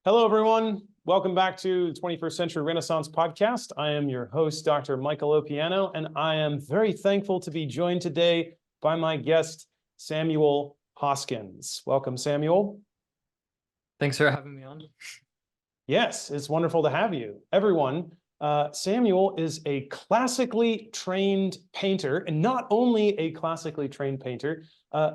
Hello, everyone. Welcome back to the 21st Century Renaissance podcast. I am your host, Dr. Michael Opiano, and I am very thankful to be joined today by my guest, Samuel Hoskins. Welcome, Samuel. Thanks for having me on. Yes, it's wonderful to have you. Everyone, Samuel is a classically trained painter, and not only a classically trained painter,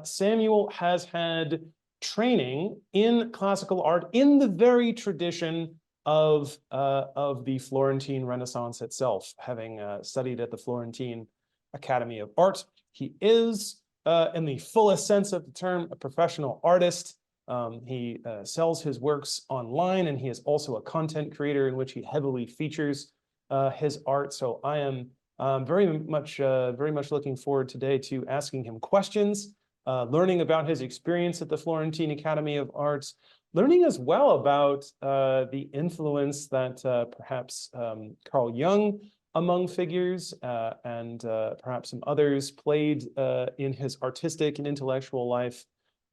Samuel has had training in classical art in the very tradition of the Florentine Renaissance itself, having studied at the Florentine Academy of Art. He is, in the fullest sense of the term, a professional artist. He sells his works online, and he is also a content creator in which he heavily features his art. So I am very much looking forward today to asking him questions, learning about his experience at the Florentine Academy of Arts, learning as well about the influence that perhaps Carl Jung, among figures, and perhaps some others played in his artistic and intellectual life.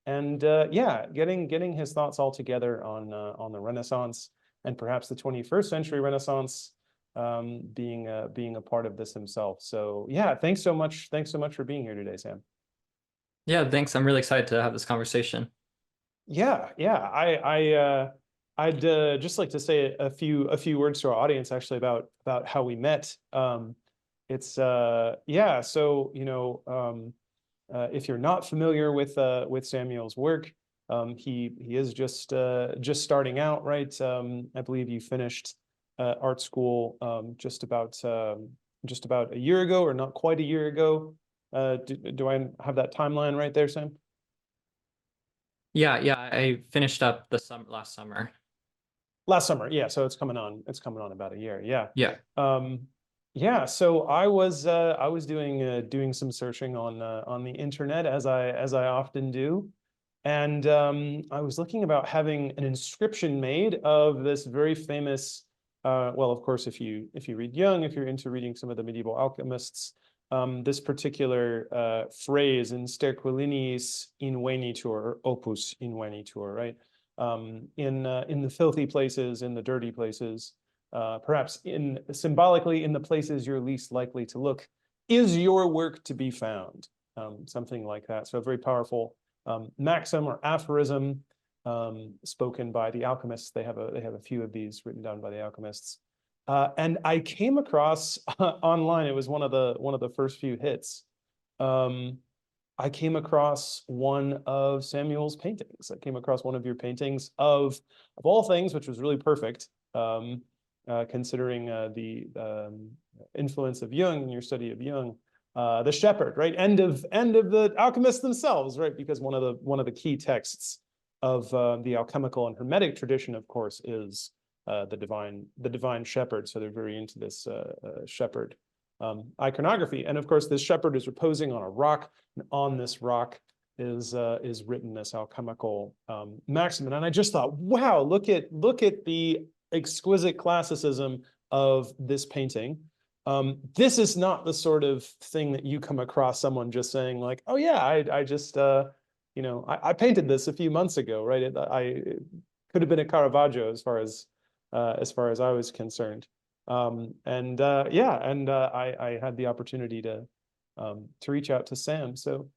And yeah, getting his thoughts all together on the Renaissance and perhaps the 21st century Renaissance, being a part of this himself. So yeah, thanks so much for being here today, Sam. Yeah, thanks. I'm really excited to have this conversation. Yeah, I'd just like to say a few words to our audience actually about how we met. It's yeah, so if you're not familiar with Samuel's work, he is just starting out, right? I believe you finished art school just about a year ago, or not quite a year ago. Do I have that timeline right there, Sam? Yeah, I finished up last summer. Last summer, yeah. So it's coming on about a year, yeah. Yeah. Yeah. So I was doing some searching on the internet, as I often do, and I was looking about having an inscription made of this very famous. Well, of course, if you read Jung, if you're into reading some of the medieval alchemists, this particular phrase in sterquilinis invenitur, or opus invenitur, right? In the filthy places, in the dirty places, perhaps symbolically in the places you're least likely to look, is your work to be found? Something like that. So a very powerful maxim or aphorism spoken by the alchemists. They have a few of these written down by the alchemists. And I came across online, it was one of the first few hits. I came across one of Samuel's paintings. I came across one of your paintings of all things, which was really perfect, considering the influence of Jung in your study of Jung. The Shepherd, right? End of the alchemists themselves, right? Because one of the key texts of the alchemical and hermetic tradition, of course, is the divine shepherd. So they're very into this shepherd iconography, and of course this shepherd is reposing on a rock, and on this rock is written this alchemical maxim. And I just thought, wow, look at the exquisite classicism of this painting. This is not the sort of thing that you come across someone just saying like, oh yeah, I just I painted this a few months ago, right? It could have been a Caravaggio as far as I was concerned. I had the opportunity to reach out to Sam. So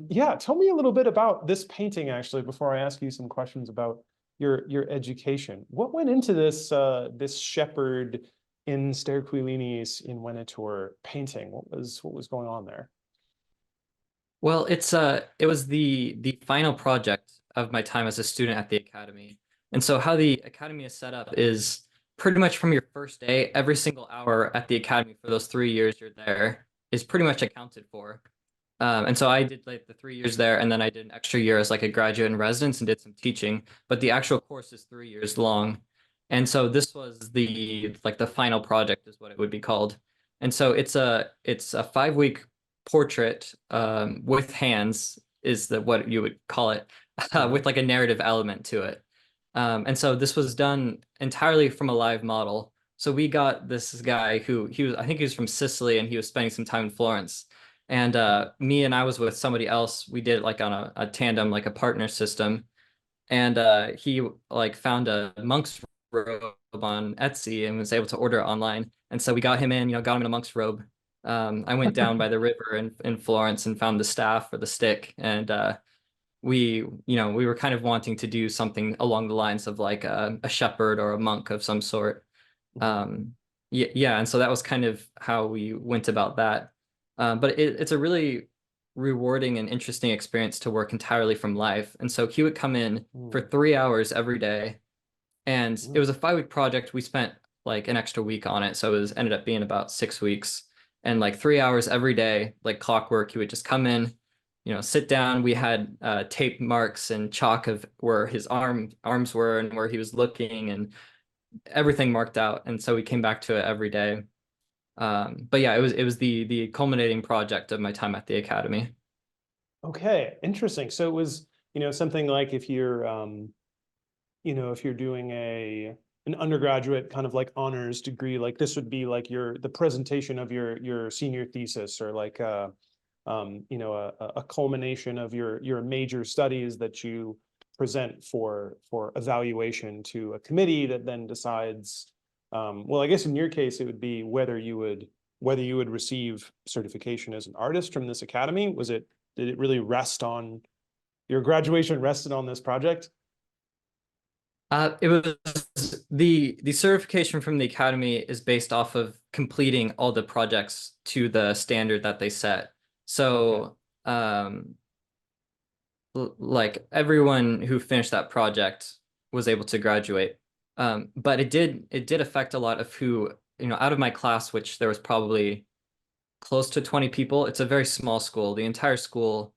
yeah, tell me a little bit about this painting actually before I ask you some questions about your education. What went into this this shepherd in sterquilinis invenitur painting? What was going on there? Well, it was the final project of my time as a student at the academy. And so how the academy is set up is pretty much from your first day, every single hour at the academy for those 3 years you're there is pretty much accounted for. And so I did like the 3 years there, and then I did an extra year as like a graduate in residence and did some teaching. But the actual course is 3 years long, and so this was the final project is what it would be called. And so it's a 5 week portrait with hands is what you would call it, with like a narrative element to it. And so this was done entirely from a live model. So we got this guy who I think he was from Sicily, and he was spending some time in Florence. And me and I was with somebody else. We did it like on a tandem, like a partner system. and he like found a monk's robe on Etsy and was able to order it online. And so we got him in, got him in a monk's robe. I went down by the river in Florence and found the staff or the stick, and we were kind of wanting to do something along the lines of like a shepherd or a monk of some sort. Mhm. Yeah, and so that was kind of how we went about that. But it's a really rewarding and interesting experience to work entirely from life. And so he would come in for Mm, 3 hours every day, and it mm. was a 5 week project. We spent like an extra week on it, so it was ended up being about 6 weeks. And like 3 hours every day, like clockwork, he would just come in, sit down. We had tape marks and chalk of where his arms were and where he was looking, and everything marked out. And so we came back to it every day. But yeah, it was the culminating project of my time at the academy. Okay, interesting. So it was, something like if you're, if you're doing an undergraduate kind of like honors degree, like this would be like the presentation of your senior thesis, or like a culmination of your major studies that you present for evaluation to a committee that then decides, well, I guess in your case, it would be whether you would receive certification as an artist from this academy. Did it really rest on your graduation rested on this project? It was the certification from the academy is based off of completing all the projects to the standard that they set. Okay. So, like everyone who finished that project was able to graduate. But it did affect a lot of who, out of my class, which there was probably close to 20 people. It's a very small school. The entire school,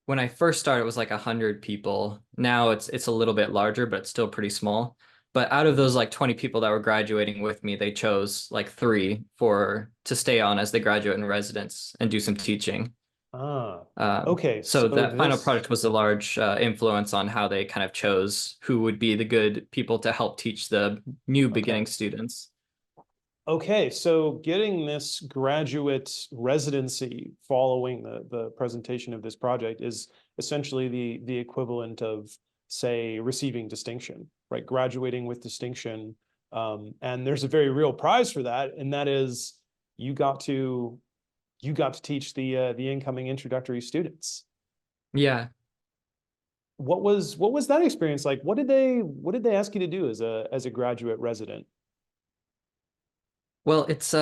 when I first started, it was like 100 people. Now it's a little bit larger, but it's still pretty small. But out of Mhm. those like 20 people that were graduating with me, they chose like three for to stay on as the graduate in residence and do some teaching. Ah, okay. So So that final this, product was a large influence on how they kind of chose who would be the good people to help teach the new okay. beginning students. Okay, so getting this graduate residency following the presentation of this project is essentially the equivalent of, say, receiving distinction, right? Graduating with distinction. And there's a very real prize for that, and that is you got to you got to teach the incoming introductory students. Yeah. What was that experience like? What did they ask you to do as a graduate resident? Well, it's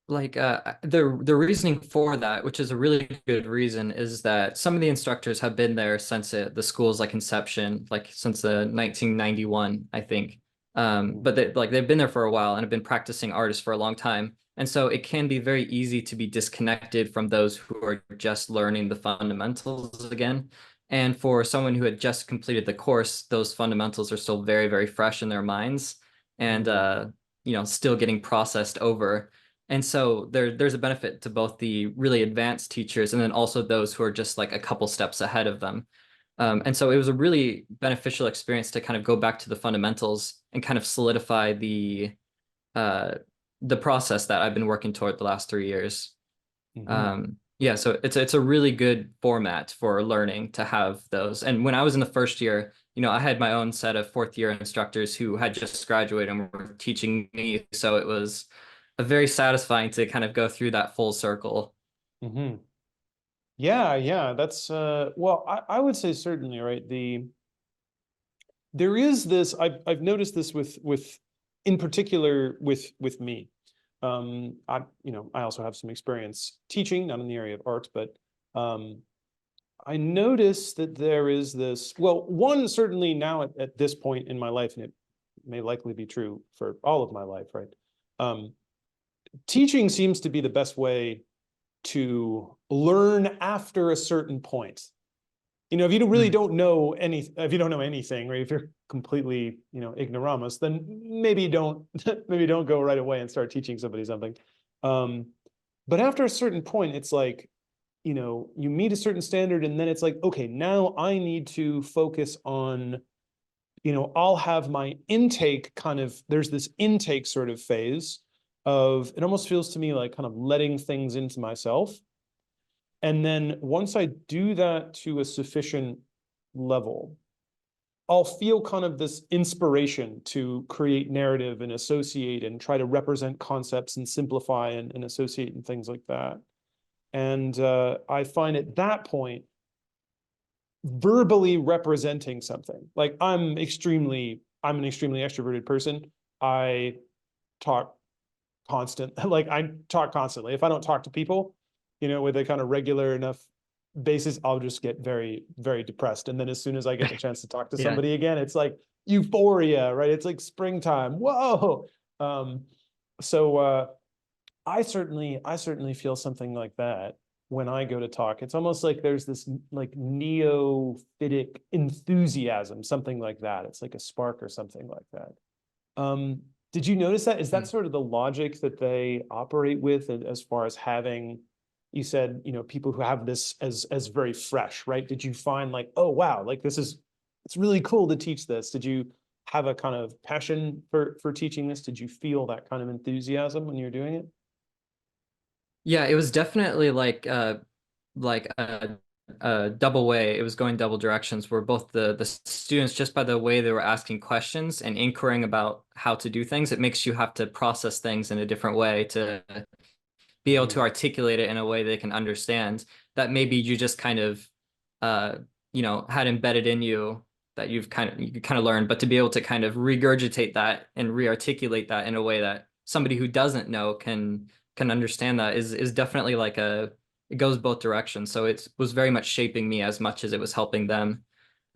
like the reasoning for that, which is a really good reason, is that some of the instructors have been there since the school's like inception, like since the 1991, I think. But they've been there for a while and have been practicing artists for a long time. And so it can be very easy to be disconnected from those who are just learning the fundamentals again. And for someone who had just completed the course, those fundamentals are still very, very fresh in their minds and Mhm. still getting processed over. And so there's a benefit to both the really advanced teachers and then also those who are just like a couple steps ahead of them. And so it was a really beneficial experience to kind of go back to the fundamentals and kind of solidify uh, the process that I've been working toward the last 3 years. Mhm. Yeah, so it's a really good format for learning to have those. And when I was in the first year, I had my own set of fourth year instructors who had just graduated and were teaching me. So it was a very satisfying to kind of go through that full circle. Mhm. Yeah, yeah, that's well, I would say certainly, right? There is this, I've noticed this with in particular with me. I also have some experience teaching, not in the area of art, but um I notice that there is this, well, one, certainly now at this point in my life, and it may likely be true for all of my life, right? Um, Teaching seems to be the best way to learn after a certain point. If you really Mm. don't know if you don't know anything, right? If you're completely, ignoramus, then maybe don't maybe don't go right away and start teaching somebody something. Um, but after a certain point, it's like, you meet a certain standard, and then it's like, okay, now I need to focus on, I'll have my intake kind of, there's this intake sort of phase of, it almost feels to me like kind of letting things into myself. And then once I do that to a sufficient level, I'll feel kind of this inspiration to create narrative and associate and try to represent concepts and simplify and associate and things like that. And I find at that point, verbally representing something, like I'm an extremely extroverted person. I talk like I talk constantly. If I don't talk to people, with a kind of regular enough basis, I'll just get very, very depressed. And then as soon as I get the chance to talk to Yeah. somebody again, it's like euphoria, right? It's like springtime. Whoa. Um, so I certainly feel something like that when I go to talk. It's almost like there's this like neophytic enthusiasm, something like that. It's like a spark or something like that. Um, did you notice that? Is that Mm. sort of the logic that they operate with as far as having, you said, people who have this as very fresh, right? Did you find like, oh wow, like it's really cool to teach this? Did you have a kind of passion for teaching this? Did you feel that kind of enthusiasm when you're doing it? Yeah, it was definitely like a double way. It was going double directions where both the students, just by the way they were asking questions and inquiring about how to do things, it makes you have to process things in a different way to be able to Mhm. articulate it in a way they can understand that maybe you just kind of uh had embedded in you that you kind of learned, but to be able to kind of regurgitate that and rearticulate that in a way that somebody who doesn't know can understand that is definitely like it goes both directions. So it was very much shaping me as much as it was helping them.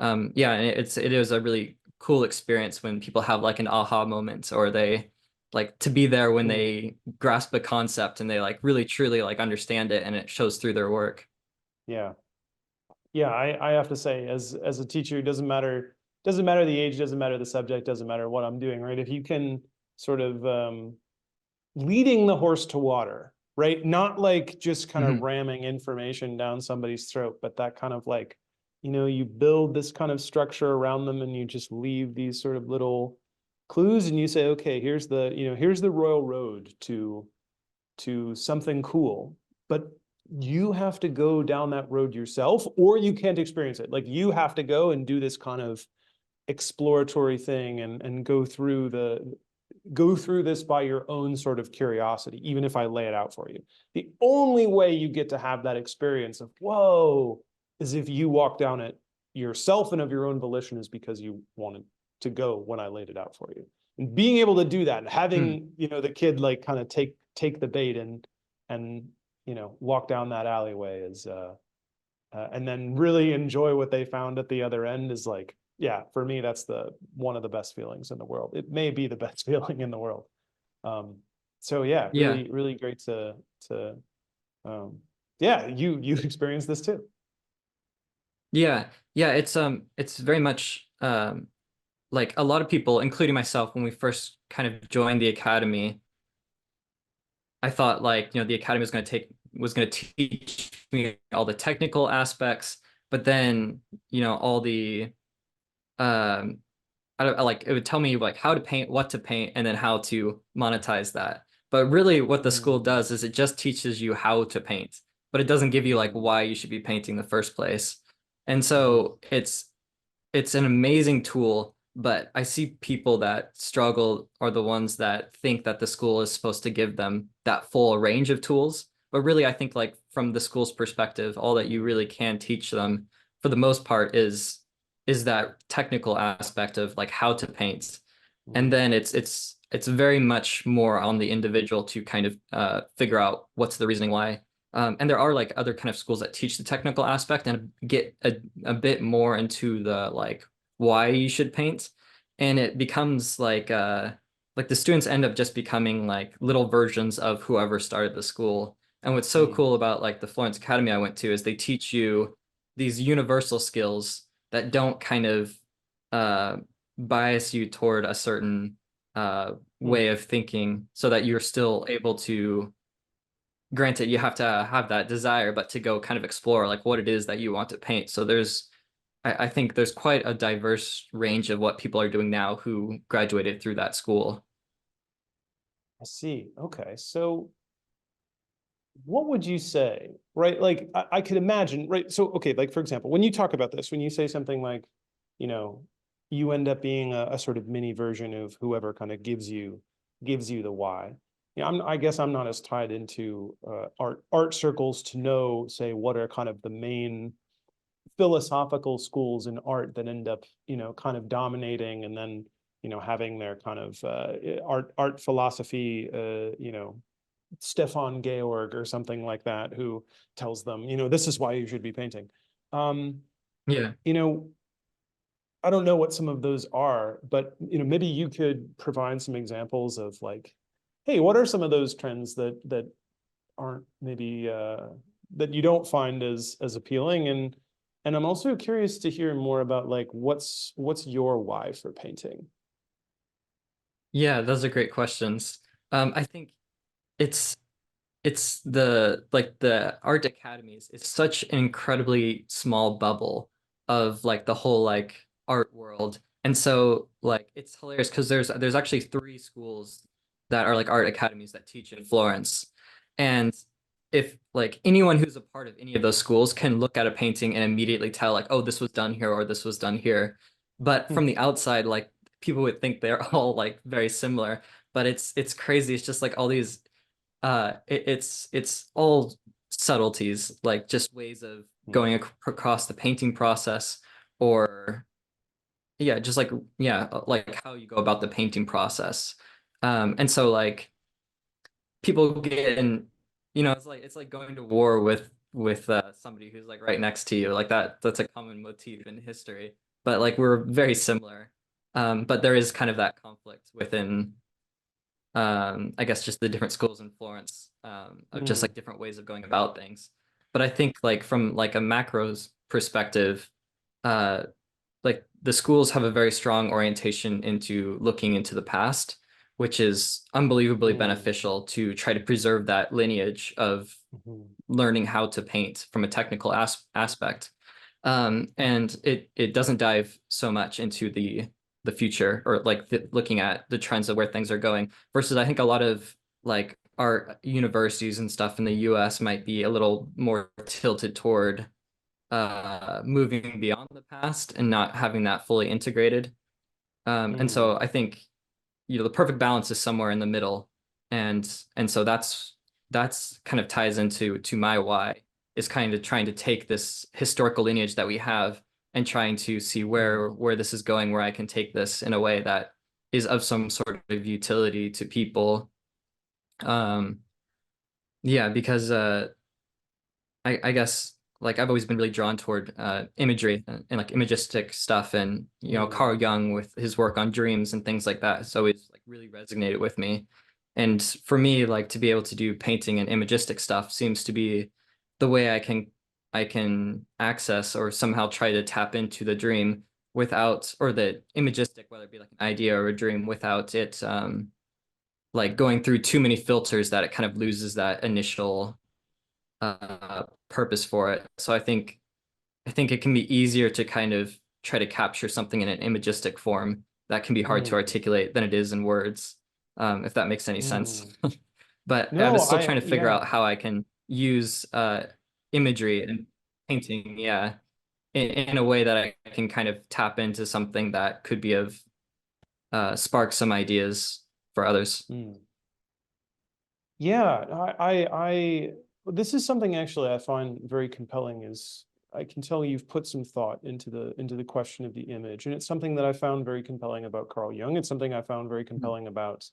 Yeah, and it is a really cool experience when people have like an aha moment, or they like to be there when Mm. they grasp a concept and they like really truly like understand it and it shows through their work. Yeah. Yeah, I have to say, as a teacher, it doesn't matter the age, doesn't matter the subject, doesn't matter what I'm doing, right? If you can sort of leading the horse to water, right? Not like just kind of Hmm. ramming information down somebody's throat, but that kind of like, you build this kind of structure around them and you just leave these sort of little clues and you say, okay, here's the royal road to something cool. But you have to go down that road yourself, or you can't experience it. Like you have to go and do this kind of exploratory thing and go through this by your own sort of curiosity, even if I lay it out for you. The only way you get to have that experience of whoa is if you walk down it yourself and of your own volition, is because you wanted to go when I laid it out for you. And being able to do that and Hmm. having, the kid like kind of take the bait and walk down that alleyway is and then really enjoy what they found at the other end is like, yeah, for me, that's the one of the best feelings in the world. It may be the best feeling in the world. Um, so yeah, Yeah. really, really great to um, yeah, you experienced this too. Yeah. Yeah. It's very much like a lot of people, including myself, when we first kind of joined the academy, I thought like, the academy was going to teach me all the technical aspects, but then, all the um like it would tell me like how to paint, what to paint, and then how to monetize that. But really what the school Mm, does is it just teaches you how to paint, but it doesn't give you like mm, why you should be painting in the first place. And mhm, so it's an amazing tool, but I see people that struggle are the ones that think that the school is supposed to give them that full range of tools. But really, I think like from the school's perspective, all that you really can teach them for the most part is that technical aspect of like how to paint. And mhm, then it's very much more on the individual to kind of figure out what's the reasoning why. And there are like other kind of schools that teach the technical aspect and get a bit more into the like why you should paint. And it becomes like the students end up just becoming like little versions of whoever started the school. And what's so mm, cool about like the Florence Academy I went to is they teach you these universal skills that don't kind of uh, bias you toward a certain way mm. of thinking so that you're still able to, granted you have to have that desire, but to go kind of explore like what it is that you want to paint. So I think there's quite a diverse range of what people are doing now who graduated through that school. I see. Okay, so what would you say, right? Like I could imagine, right? So okay, like for example, when you talk about this, when you say something like, you know, you end up being a sort of mini version of whoever kind of gives you the why. Yeah, I guess I'm not as tied into art circles to know, say, what are kind of the main philosophical schools in art that end up, kind of dominating, and then, having their kind of art philosophy, Stefan Georg or something like that, who tells them, this is why you should be painting. Um, Yeah. you know, I don't know what some of those are, but maybe you could provide some examples of like, hey, what are some of those trends that aren't maybe that you don't find as appealing? And I'm also curious to hear more about like what's your why for painting? Yeah, those are great questions. I think it's it's the like the art academies, it's such an incredibly small bubble of like the whole like art world. And so like it's hilarious because there's actually three schools that are like art academies that teach in Florence. And if like anyone who's a part of any of those schools can look at a painting and immediately tell like, oh, this was done here or this was done here. But from the outside, like people would think they're all like very similar, but it's crazy. It's just like all these it's all subtleties, like just ways of going across the painting process, or yeah, just like yeah, like how you go about the painting process. And so like people get in, it's like going to war with somebody who's like right next to you, like that's a common motif in history, but like we're very similar. But there is kind of that conflict within I guess just the different schools in Florence, of just Mm, like different ways of going about things. But I think like from like a macros perspective, uh, like the schools have a very strong orientation into looking into the past, which is unbelievably mm, beneficial to try to preserve that lineage of mhm, learning how to paint from a technical aspect. And it doesn't dive so much into the future, or like looking at the trends of where things are going, versus I think a lot of like art universities and stuff in the US might be a little more tilted toward moving beyond the past and not having that fully integrated. And mm, so I think the perfect balance is somewhere in the middle, and so that's kind of ties to my why, is kind of trying to take this historical lineage that we have and trying to see mm, where this is going, where I can take this in a way that is of some sort of utility to people. Um, yeah, because I guess like I've always been really drawn toward imagery and like imagistic stuff, and mm, Carl Jung with his work on dreams and things like that has always like really resonated with me. And for me, like to be able to do painting and imagistic stuff seems to be the way I can access or somehow try to tap into the dream without, or the imagistic, whether it be like an idea or a dream, without it like going through too many filters that it kind of loses that initial purpose for it. So I think it can be easier to kind of try to capture something in an imagistic form that can be hard to mm, articulate than it is in words, if that makes any sense. mm. But I'm No, still trying to figure yeah. out how I can use imagery and painting, yeah, in a way that I can kind of tap into something that could be of spark some ideas for others. Mm. Yeah, this is something actually I find very compelling, is I can tell you've put some thought into the question of the image. And it's something that I found very compelling about Carl Jung. It's something I found very Mhm. compelling about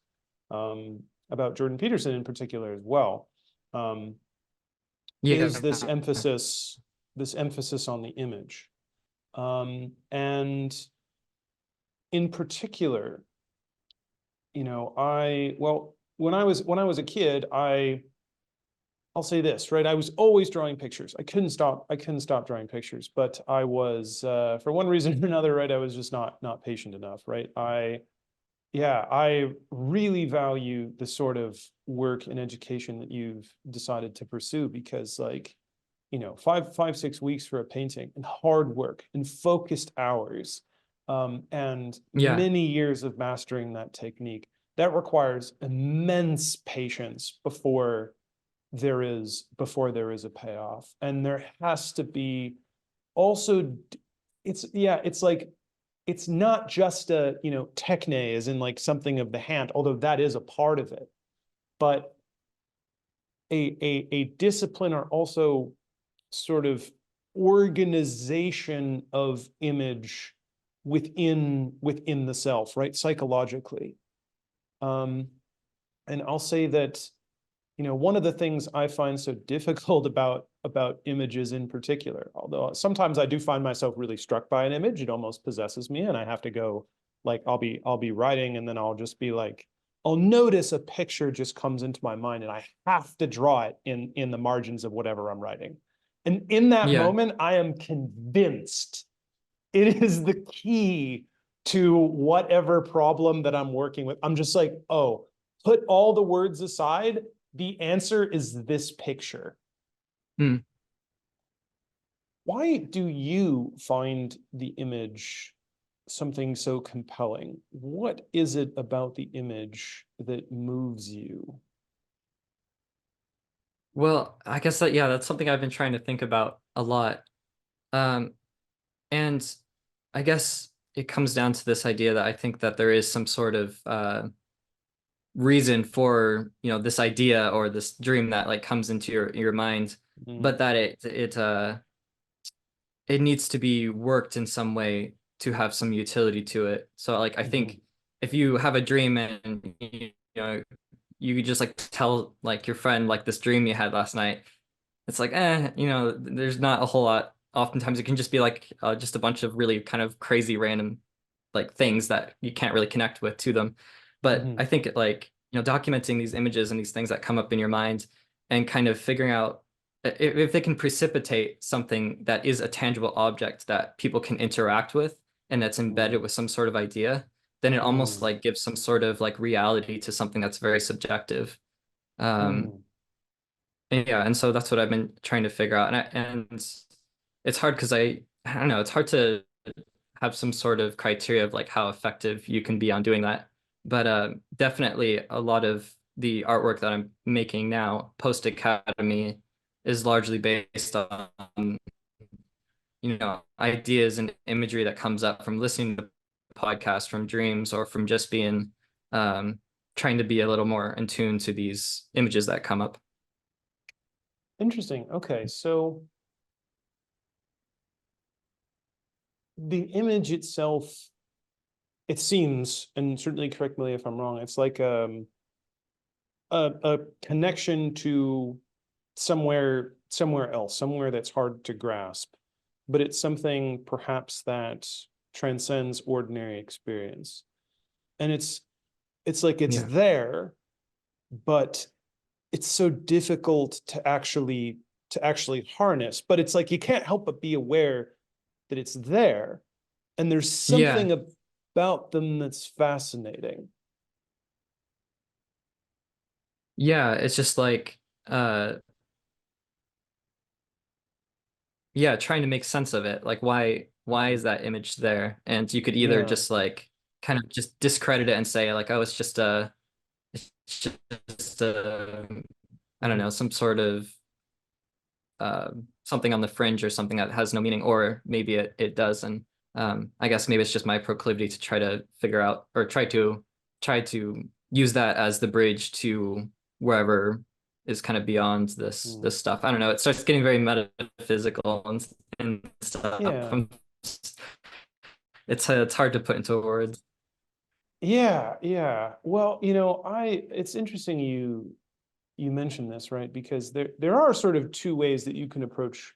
Jordan Peterson in particular as well. Um, is Yeah. this emphasis on the image. And in particular, when I was a kid, I'll say this, right? I was always drawing pictures. I couldn't stop drawing pictures, but I was, for one reason or another, right? I was just not patient enough, right? Yeah, I really value the sort of work and education that you've decided to pursue, because like, 6 weeks for a painting, and hard work and focused hours, and Yeah. many years of mastering that technique, that requires immense patience before there is a payoff. And there has to be also, it's, yeah, it's like, it's not just a, techne as in like something of the hand, although that is a part of it, but a discipline or also sort of organization of image within the self, right? Psychologically. And I'll say that, one of the things I find so difficult about images in particular, although sometimes I do find myself really struck by an image, it almost possesses me, and I have to go, like, I'll be writing, and then I'll just be like, I'll notice a picture just comes into my mind, and I have to draw it in the margins of whatever I'm writing. And in that Yeah. moment, I am convinced it is the key to whatever problem that I'm working with. I'm just like, oh, put all the words aside. The answer is this picture. Mm. Why do you find the image something so compelling? What is it about the image that moves you? Well, I guess that, yeah, that's something I've been trying to think about a lot. Um, and I guess it comes down to this idea that I think that there is some sort of reason for, this idea or this dream that like comes into your mind, Mm, but that it needs to be worked in some way to have some utility to it. So like I mhm, think if you have a dream and you could just like tell like your friend like this dream you had last night, it's like there's not a whole lot. Oftentimes it can just be like just a bunch of really kind of crazy random like things that you can't really connect with to them. But mhm, I think like documenting these images and these things that come up in your mind and kind of figuring out if they can precipitate something that is a tangible object that people can interact with and that's mm, embedded with some sort of idea, then it almost mm, like gives some sort of like reality to something that's very subjective. Um, mm, and yeah, and so that's what I've been trying to figure out. And it's hard because I don't know, it's hard to have some sort of criteria of like how effective you can be on doing that. But definitely a lot of the artwork that I'm making now post academy is largely based on ideas and imagery that comes up from listening to podcasts, from dreams, or from just being um, trying to be a little more in tune to these images that come up. Interesting. Okay, so the image itself, it seems, and certainly correct me if I'm wrong, it's like a connection to somewhere else, somewhere that's hard to grasp, but it's something perhaps that transcends ordinary experience. And it's like it's Yeah. there, but it's so difficult to actually harness. But it's like you can't help but be aware that it's there. And there's Yeah. something about them that's fascinating. Yeah. It's just like uh yeah, trying to make sense of it. Like why is Mhm. that image there? And you could either Yeah. just like kind of just discredit it and say like, oh, it's just a I don't know, Mhm. some sort of something on the fringe or something that has no meaning, or maybe it does. And I guess maybe it's just my proclivity to try to figure out or try to use that as the bridge to wherever is kind of beyond this Mm. stuff. I don't know. It starts getting very metaphysical and stuff. Yeah. It's hard to put into words. Yeah, yeah. Well, it's interesting you mentioned this, right? Because there are sort of two ways that you can approach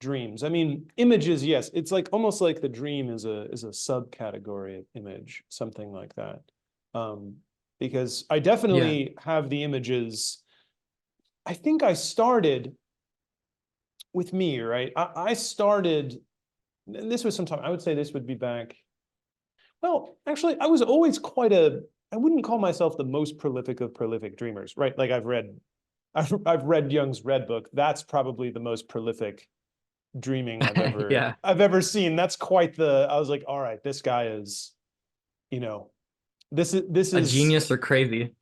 dreams. I mean, images, yes, it's like almost like the dream is a subcategory of image, something like that. Um, because I Yeah. definitely have the images. I think I started with me, right? I started, and this was sometime, I would say this would be back. Well, actually, I was always I wouldn't call myself the most prolific of prolific dreamers, right? Like I've read Jung's Red Book. That's probably the most prolific dreaming Yeah. I've ever seen. That's quite the, I was like, all right, this guy is, you know, this A is, genius or crazy.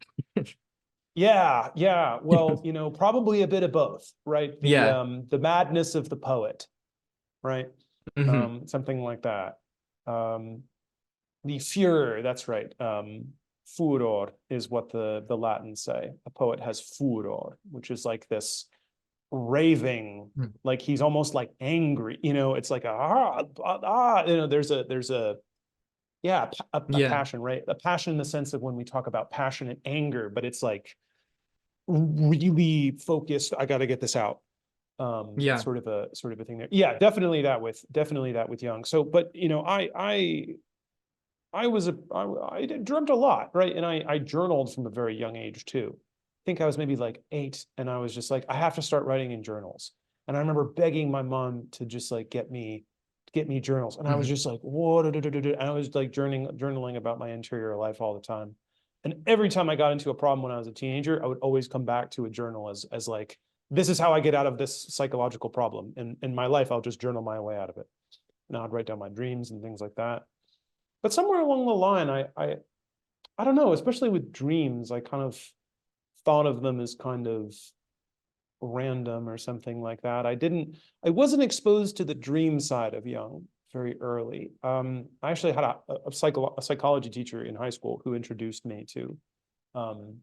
yeah, yeah. Well, probably a bit of both, right? Yeah. The madness of the poet, right? Hmm. Something like that. Um, the furor, that's right. Furor is what the Latins say. A poet has furor, which is like this raving, Mm. like he's almost like angry, it's like there's a yeah, a Yeah. passion, right? A passion in the sense of when we talk about passionate anger, but it's like really focused, I got to get this out. Yeah. Sort of a thing there. Yeah, definitely that with Young. So, but I dreamt a lot, right? And I journaled from a very young age too. I think I was maybe like 8, and I was just like, I have to start writing in journals. And I remember begging my mom to just like get me journals. And I was Mhm. just like, whoa, and I was like journaling about my interior life all the time. And every time I got into a problem when I was a teenager, I would always come back to a journal as like, this is how I get out of this psychological problem. And in my life, I'll just journal my way out of it. And I'd write down my dreams and things like that. But somewhere along the line, I don't know, especially with dreams, I kind of thought of them as kind of random or something like that. I wasn't exposed to the dream side of Jung very early. I actually had a psychology teacher in high school who introduced me um,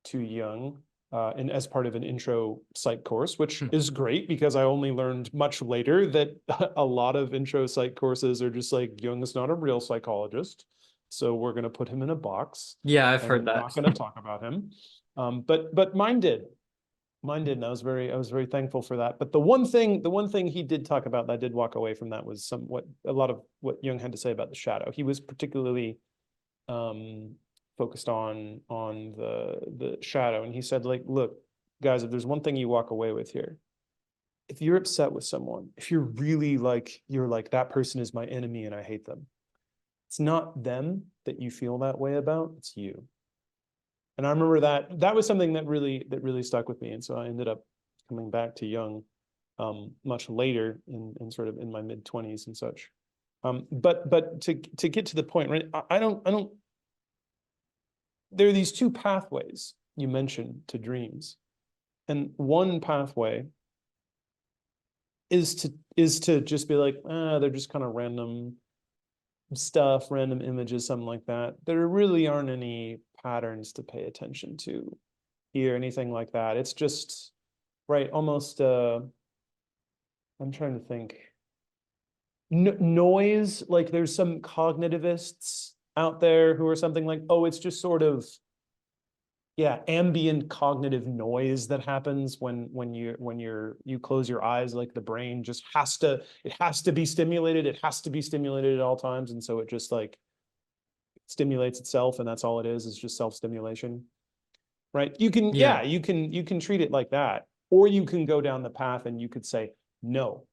to Jung. And as part of an intro psych course, which Hmm. is great because I only learned much later that a lot of intro psych courses are just like, Jung is not a real psychologist, so we're going to put him in a box Yeah, I've and heard we're that. not going to talk about him. But mine did, and I was very thankful for that. But the one thing he did talk about that I did walk away from that was a lot of what Jung had to say about the shadow. He was particularly um, focused on the shadow, and he said, like, look, guys, if there's one thing you walk away with here, if you're upset with someone, if you're really like you're like that person is my enemy and I hate them, it's not them that you feel that way about, it's you. And I remember that was something that really stuck with me, and so I ended up coming back to Jung much later in sort of in my mid-20s and such. But to get to the point, right? I don't there are these two pathways you mentioned to dreams. And one pathway is to just be like, they're just kind of random stuff, random images, something like that. There really aren't any patterns to pay attention to here, anything like that. It's just right, almost I'm trying to think. Noise, like there's some cognitivists out there who are something like, oh, it's just sort of yeah, ambient cognitive noise that happens when you close your eyes, like the brain just has to be stimulated, it has to be stimulated at all times, and so it just like stimulates itself, and that's all it is just self-stimulation, right? You can Yeah. yeah, you can treat it like that, or you can go down the path and you could say, no,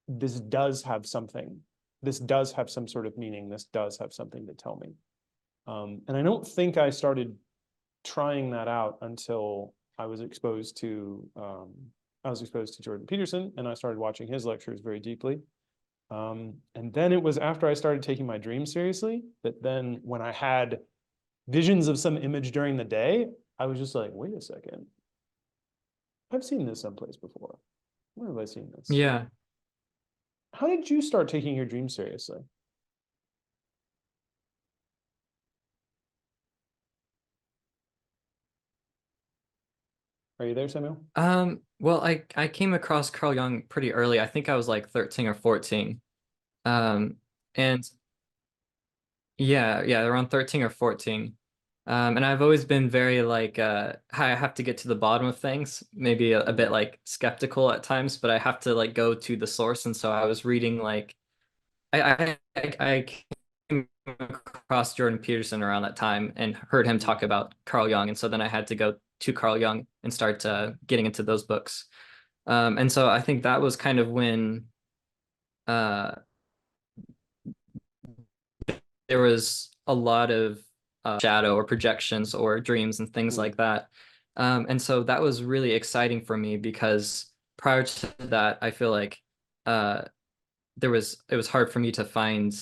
this does have something, this does have some sort of meaning, this does have something to tell me. And I don't think I started trying that out until I was exposed to Jordan Peterson, and I started watching his lectures very deeply. And then it was after I started taking my dreams seriously that then when I had visions of some image during the day, I was just like, wait a second, I've seen this someplace before. Where have I seen this? Yeah. How did you start taking your dreams seriously? Are you there, Samuel? Well, I came across Carl Jung pretty early. I think I was like 13 or 14. Um, and yeah, around 13 or 14. And I've always been very like I have to get to the bottom of things, maybe a bit like skeptical at times, but I have to like go to the source. And so I was reading like I came across Jordan Peterson around that time and heard him talk about Carl Jung, and so then I had to go to Carl Jung and start getting into those books. And so I think that was kind of when uh, there was a lot of shadow or projections or dreams and things Mm, like that. And so that was really exciting for me because prior to that, I feel like uh, it was hard for me to find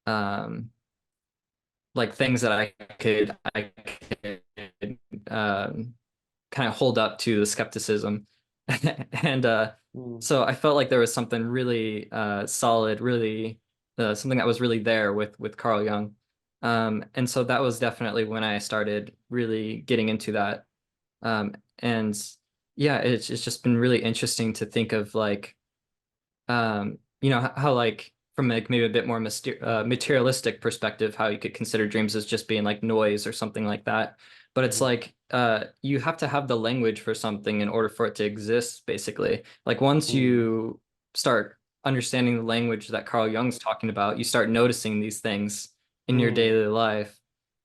um, like things that I could kind of hold up to the skepticism. And mm, so I felt like there was something really solid, really something that was really there with Carl Jung. And so that was definitely when I started really getting into that. And yeah, it's just been really interesting to think of like how like from like maybe a bit more materialistic perspective, how you could consider dreams as just being like noise or something like that. But it's Mhm. like you have to have the language for something in order for it to exist, basically. Like once Mm, you start understanding the language that Carl Jung's talking about, you start noticing these things in your mm, daily life.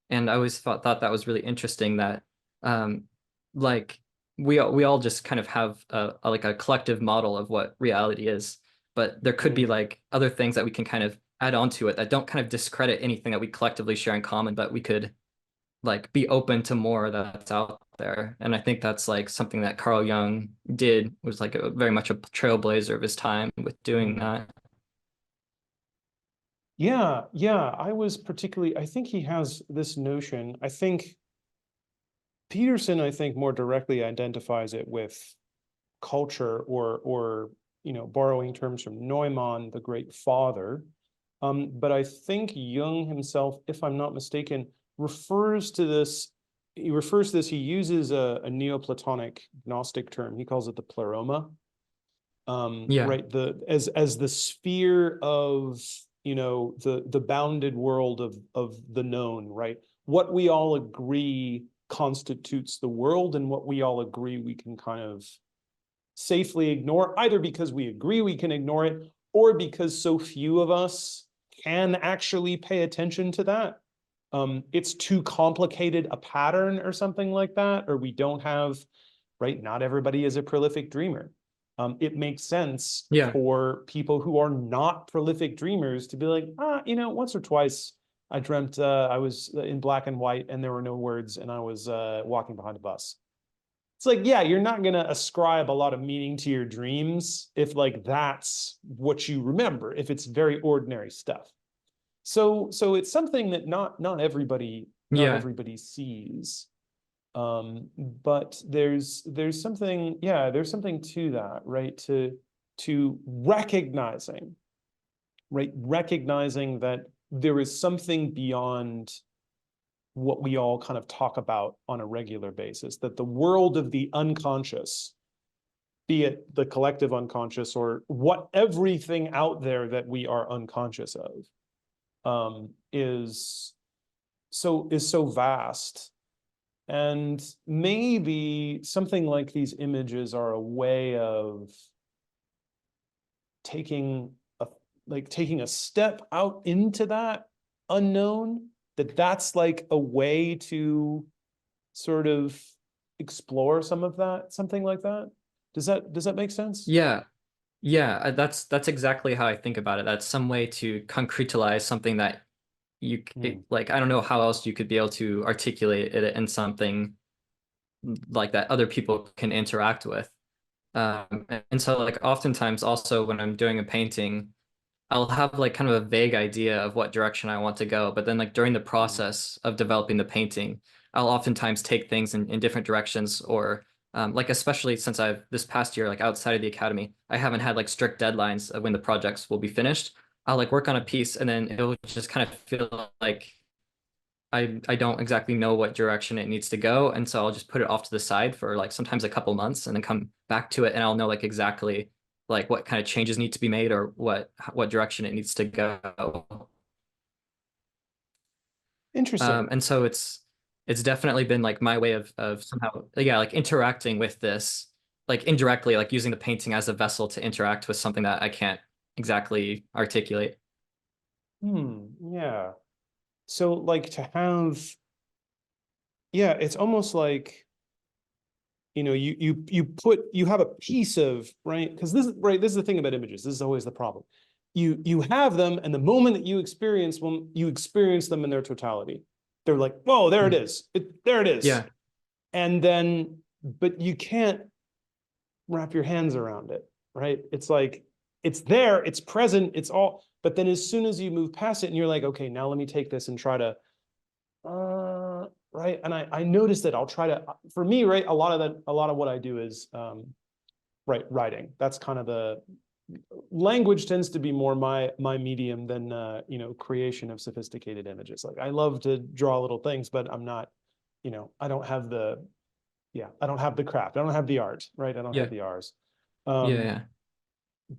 And I always thought that was really interesting that um like we all just kind of have like a collective model of what reality is, but there could be mm. like other things that we can kind of add on to it that don't kind of discredit anything that we collectively share in common, but we could like be open to more that's out there. And I think that's like something that Carl Jung did, was like very much a trailblazer of his time with doing Mm. that. Yeah, yeah. I think he has this notion. I think Peterson, I think, more directly identifies it with culture or borrowing terms from Neumann, the great father. But I think Jung himself, if I'm not mistaken, refers to this. He uses a Neoplatonic Gnostic term. He calls it the pleroma. Yeah. Right, the as the sphere of the bounded world of the known, right? What we all agree constitutes the world, and what we all agree we can kind of safely ignore, either because we agree we can ignore it, or because so few of us can actually pay attention to that. It's too complicated a pattern or something like that, or we don't have, right? Not everybody is a prolific dreamer. It makes sense Yeah. for people who are not prolific dreamers to be like, once or twice I dreamt I was in black and white and there were no words and I was walking behind a bus. It's like, yeah, you're not going to ascribe a lot of meaning to your dreams if like that's what you remember, if it's very ordinary stuff. So it's something that not Yeah. everybody sees. But there's something, yeah, there's something to that, right? To recognizing, right? Recognizing that there is something beyond what we all kind of talk about on a regular basis, that the world of the unconscious, be it the collective unconscious or what everything out there that we are unconscious of, is so vast. And maybe something like these images are a way of taking a taking a step out into that unknown, that's like a way to sort of explore some of that, something like that. Does that make sense? Yeah. Yeah, that's exactly how I think about it. That's some way to concretize something that Hmm. like I don't know how else you could be able to articulate it in something like that other people can interact with. And so like oftentimes also when I'm doing a painting, I'll have like kind of a vague idea of what direction I want to go, but then like during the Hmm. process of developing the painting, I'll oftentimes take things in different directions or like especially since I've this past year, like outside of the academy, I haven't had like strict deadlines of when the projects will be finished. I'll like work on a piece and then it'll just kind of feel like I don't exactly know what direction it needs to go, and so I'll just put it off to the side for like sometimes a couple months and then come back to it and I'll know like exactly like what kind of changes need to be made or what direction it needs to go. Interesting. And so it's definitely been like my way of somehow yeah like interacting with this like indirectly like using the painting as a vessel to interact with something that I can't exactly articulate. Yeah. So like to have, yeah, it's almost like, you have a piece of, right, because this is the thing about images, this is always the problem. You have them, and the moment that you experience them in their totality. They're like, whoa, there it Mm. is, there it is. Yeah. And then, but you can't wrap your hands around it, right? It's like, it's there, it's present, it's all, but then as soon as you move past it and you're like, okay, now let me take this and try to right. And I noticed that I'll try to, for me, right, a lot of what I do is right, writing. That's kind of language tends to be more my medium than creation of sophisticated images. Like I love to draw little things, but I'm not, I don't have I don't have the craft. I don't have the art, right? I don't have Yeah. the R's. Yeah. Um, Yeah.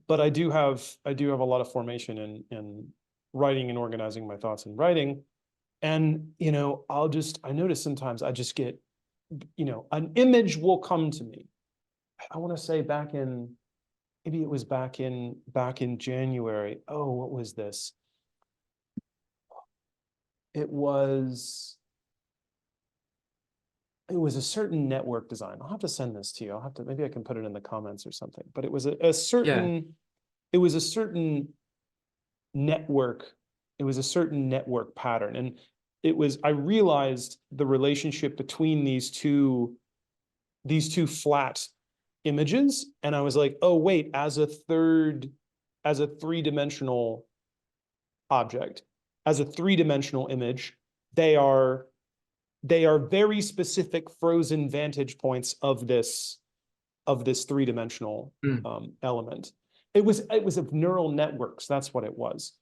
but I do have a lot of formation in writing and organizing my thoughts in writing. And I notice sometimes I just get, an image will come to me. I want to say maybe it was back in January. Oh, what was this? It was it was a certain network design. I'll have to send this to you. Maybe I can put it in the comments or something. But it was Yeah. it was a certain network. It was a certain network pattern. And I realized the relationship between these two flat images. And I was like, oh, wait, as a three-dimensional object, as a three-dimensional image, they are very specific frozen vantage points of this three-dimensional Mm. element. It was of neural networks. That's what it was.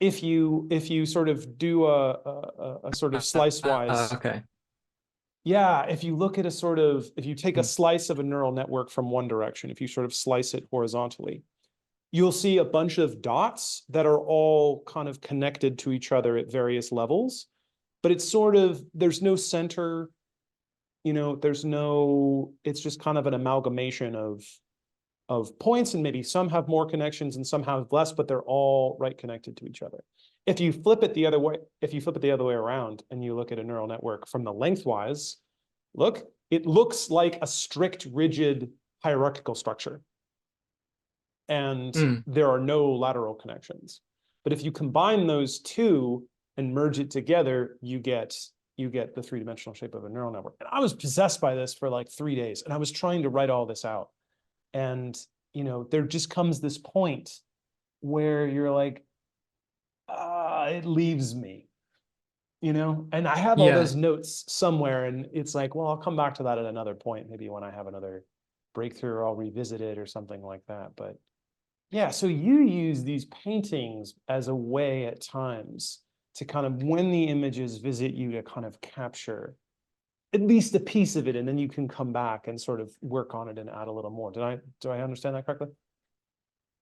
If you sort of do a sort of slice-wise, Okay. yeah, if you take a Mm. slice of a neural network from one direction, if you sort of slice it horizontally, you'll see a bunch of dots that are all kind of connected to each other at various levels. But there's no center, it's just kind of an amalgamation of points, and maybe some have more connections and some have less, but they're all right connected to each other. If you flip it the other way around and you look at a neural network from the lengthwise, it looks like a strict, rigid hierarchical structure. And Mm. there are no lateral connections. But if you combine those two and merge it together, you get the three-dimensional shape of a neural network. And I was possessed by this for like 3 days, and I was trying to write all this out. And there just comes this point where you're like, it leaves me, and I have all Yeah. those notes somewhere, and it's like, well, I'll come back to that at another point, maybe when I have another breakthrough, or I'll revisit it or something like that. But yeah, so you use these paintings as a way at times to kind of, when the images visit you, to kind of capture at least a piece of it, and then you can come back and sort of work on it and add a little more. Do I understand that correctly?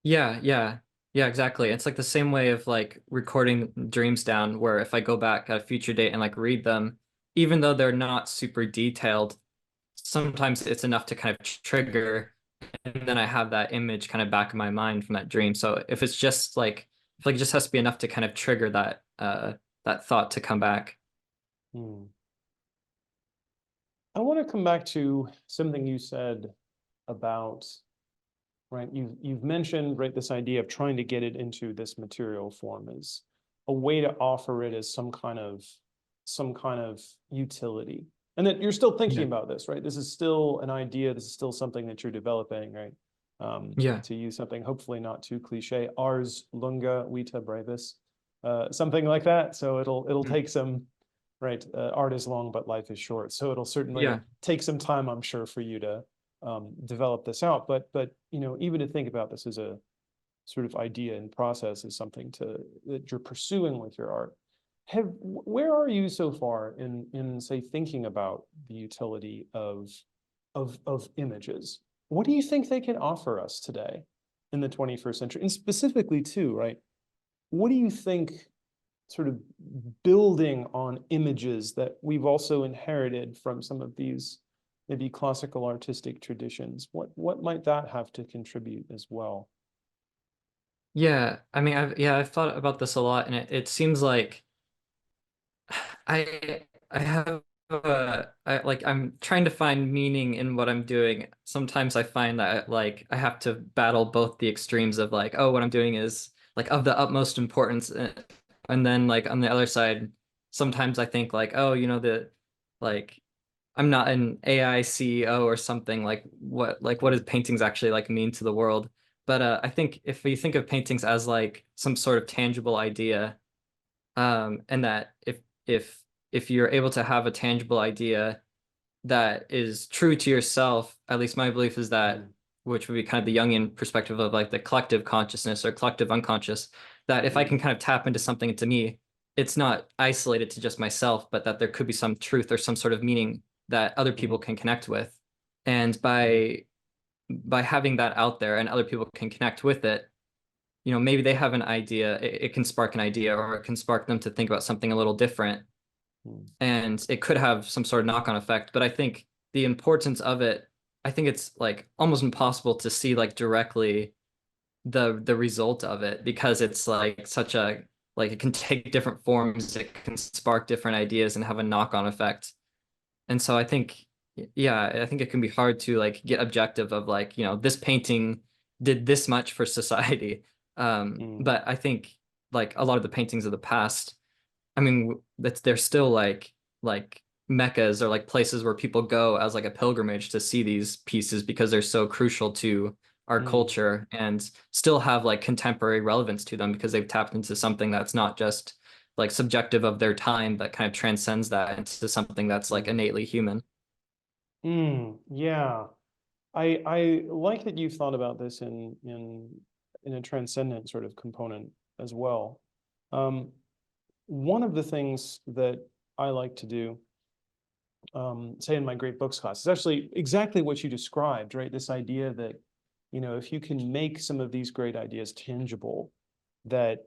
Yeah. Yeah. Yeah, exactly. It's like the same way of like recording dreams down, where if I go back at a future date and like read them, even though they're not super detailed, sometimes it's enough to kind of trigger, and then I have that image kind of back in my mind from that dream. So if it's just like, if like it just has to be enough to kind of trigger that thought to come back. Hmm. I want to come back to something you said about, right, you've mentioned, right, this idea of trying to get it into this material form as a way to offer it as some kind of utility, and that you're still thinking Yeah. about this, right? This is still an idea. This is still something that you're developing, right? Yeah. To use something hopefully not too cliche, ars longa vita brevis, something like that. So it'll Mm. take some, right? Art is long, but life is short. So it'll certainly Yeah. take some time, I'm sure, for you to develop this out. But even to think about this as a sort of idea and process is something that you're pursuing with your art. Where are you so far in say thinking about the utility of images? What do you think they can offer us today in the 21st century? And specifically too, right? What do you think, sort of building on images that we've also inherited from some of these maybe classical artistic traditions, what might that have to contribute as well? Yeah. I mean, I've thought about this a lot, and it seems like I have I'm trying to find meaning in what I'm doing. Sometimes I find that like I have to battle both the extremes of like, oh, what I'm doing is like of the utmost importance, and then like on the other side, sometimes I think like, oh, the like I'm not an AI CEO or something, like what does paintings actually like mean to the world? But I think if you think of paintings as like some sort of tangible idea, and that if if you're able to have a tangible idea that is true to yourself, at least my belief is that Mm. which would be kind of the Jungian perspective of like the collective consciousness or collective unconscious, that if I can Mm, kind of tap into something to me, it's not isolated to just myself, but that there could be some truth or some sort of meaning that other people mhm, can connect with. And mhm, by having that out there and other people can connect with it, maybe they have an idea, it can spark an idea or it can spark them to think about something a little different. mm, And it could have some sort of knock-on effect. But I think the importance of it, I think it's like almost impossible to see like directly the result of it because it's like such a like it can take different forms, it can spark different ideas and have a knock-on effect. And so I think, yeah, I think it can be hard to like get objective of like, this painting did this much for society. mm, But I think like a lot of the paintings of the past, I mean, that's they're still like meccas or like places where people go as like a pilgrimage to see these pieces because they're so crucial to our mm, culture and still have like contemporary relevance to them because they've tapped into something that's not just like subjective of their time, but kind of transcends that into something that's like mm, innately human. yeah. I like that you've thought about this in a transcendent sort of component as well. Um, One of the things that I like to do, say in my great books class, is actually exactly what you described, right? This idea that, if you can make some of these great ideas tangible, that,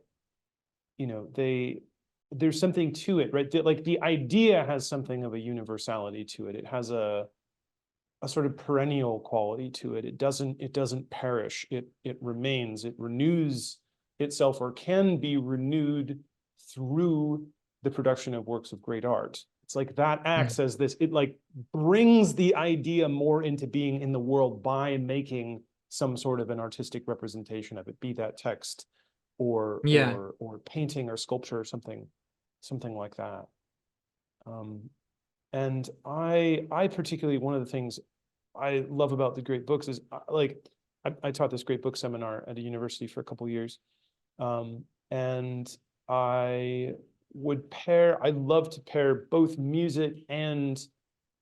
there's something to it, right? Like the idea has something of a universality to it. It has a sort of perennial quality to it. It doesn't perish. It remains. It renews itself or can be renewed through the production of works of great art. It's like that acts Mm. as this, it like brings the idea more into being in the world by making some sort of an artistic representation of it, be that text or Yeah. or or painting or sculpture or something like that. Um, and I particularly, one of the things I love about the great books is like I taught this great book seminar at a university for a couple of years, and I I love to pair both music and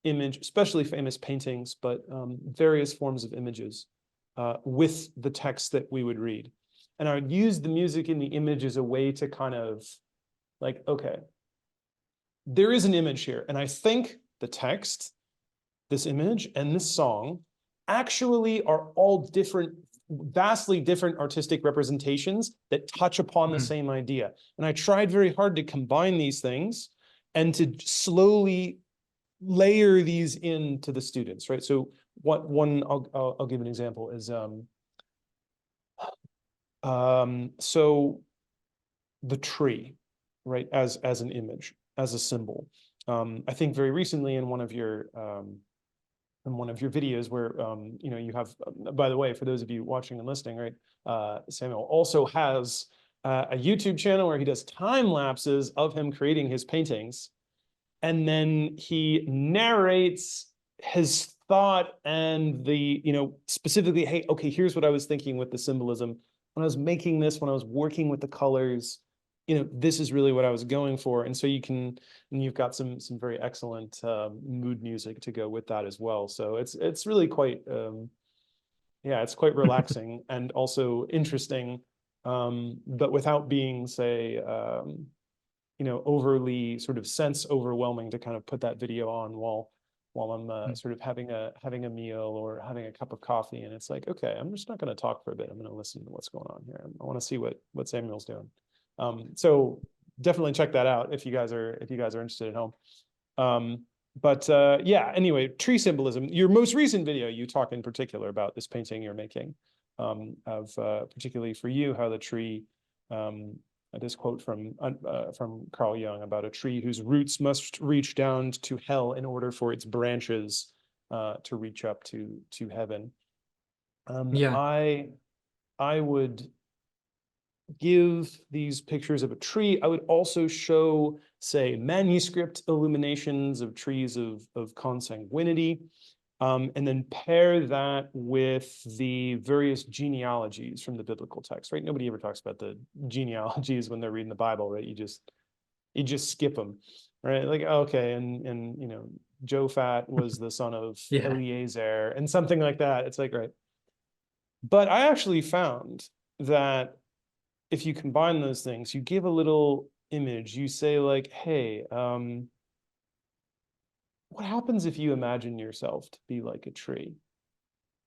image, especially famous paintings, but various forms of images with the text that we would read. And I would use the music and the image as a way to kind of like, okay, there is an image here, and I think the text, this image, and this song actually are all different, vastly different artistic representations that touch upon the Mm. same idea. And I tried very hard to combine these things and to slowly layer these into the students, right? So what one, I'll give an example is, so the tree, right, as an image, as a symbol. I think very recently in one of your videos where you have, by the way, for those of you watching and listening, right, Samuel also has a YouTube channel where he does time lapses of him creating his paintings, and then he narrates his thought and the, specifically, hey, okay, here's what I was thinking with the symbolism when I was making this, when I was working with the colors, this is really what I was going for. And so and you've got some very excellent mood music to go with that as well. So it's really quite, yeah, it's quite relaxing and also interesting, but without being, say, overly sort of sense overwhelming to kind of put that video on while I'm Mm. sort of having a meal or having a cup of coffee. And it's like, okay, I'm just not going to talk for a bit. I'm going to listen to what's going on here. I want to see what Samuel's doing. So definitely check that out if you guys are interested at home. But yeah, anyway, tree symbolism. Your most recent video, you talk in particular about this painting you're making, of particularly for you, how the tree, this quote from Carl Jung about a tree whose roots must reach down to hell in order for its branches to reach up to heaven. Yeah. I would give these pictures of a tree. I would also show, say, manuscript illuminations of trees of consanguinity, and then pair that with the various genealogies from the biblical text, right? Nobody ever talks about the genealogies when they're reading the Bible, right? You just skip them, right? Like, okay, and Jophat was the son of Yeah. Eliezer and something like that. It's like, right. But I actually found that if you combine those things, you give a little image, you say like, hey, what happens if you imagine yourself to be like a tree